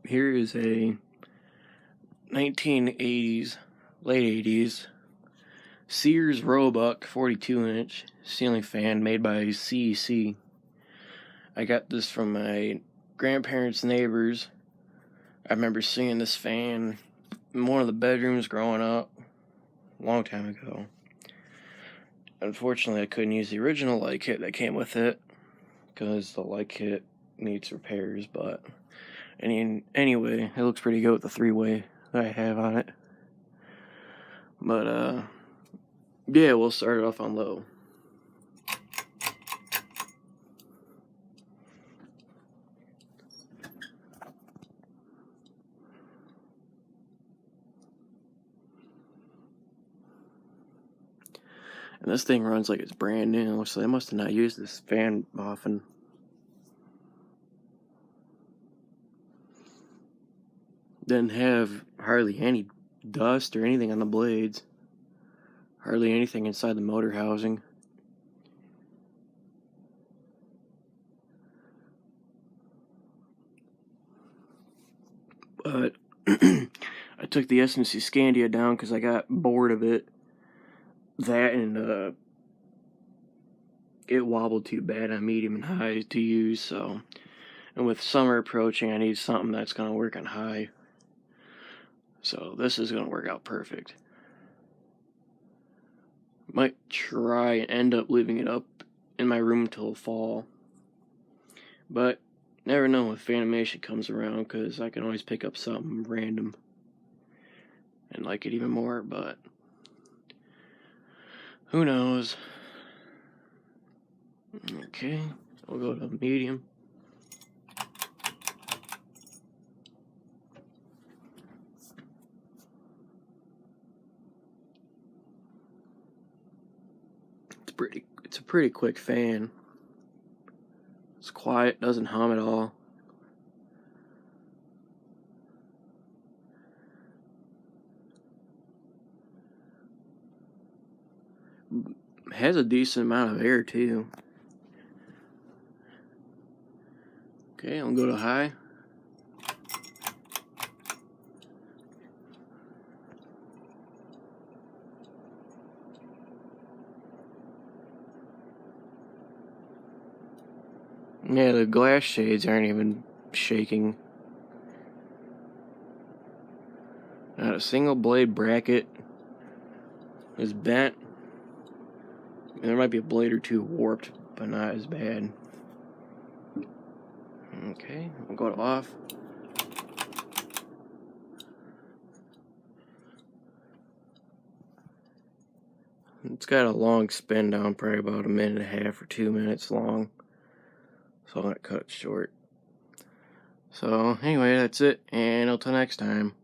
Here is a 1980s, late 80s Sears Roebuck 42-inch ceiling fan made by CEC. I got this from my grandparents' neighbors. I remember seeing this fan in one of the bedrooms growing up a long time ago. Unfortunately, I couldn't use the original light kit that came with it because the light kit needs repairs, but anyway, it looks pretty good with the three-way that I have on it. But yeah, we'll start it off on low. And this thing runs like it's brand new, so they must have not used this fan often. Didn't have hardly any dust or anything on the blades. Hardly anything inside the motor housing. But I took the S&C Scandia down because I got bored of it. That and it wobbled too bad on medium and high to use, so. And with summer approaching, I need something that's going to work on high. So this is going to work out perfect. Might try and end up leaving it up in my room till fall. But never know if animation comes around, because I can always pick up something random and like it even more, but who knows. Okay, we'll go to medium. It's a pretty quick fan. It's quiet, doesn't hum at all. Has a decent amount of air too. Okay, I'll go to high. Yeah, the glass shades aren't even shaking. Not a single blade bracket is bent. There might be a blade or two warped, but not as bad. Okay, I'll go to off. It's got a long spin down, probably about 1.5 or 2 minutes long. So I'm going to cut it short. So anyway, that's it, and until next time.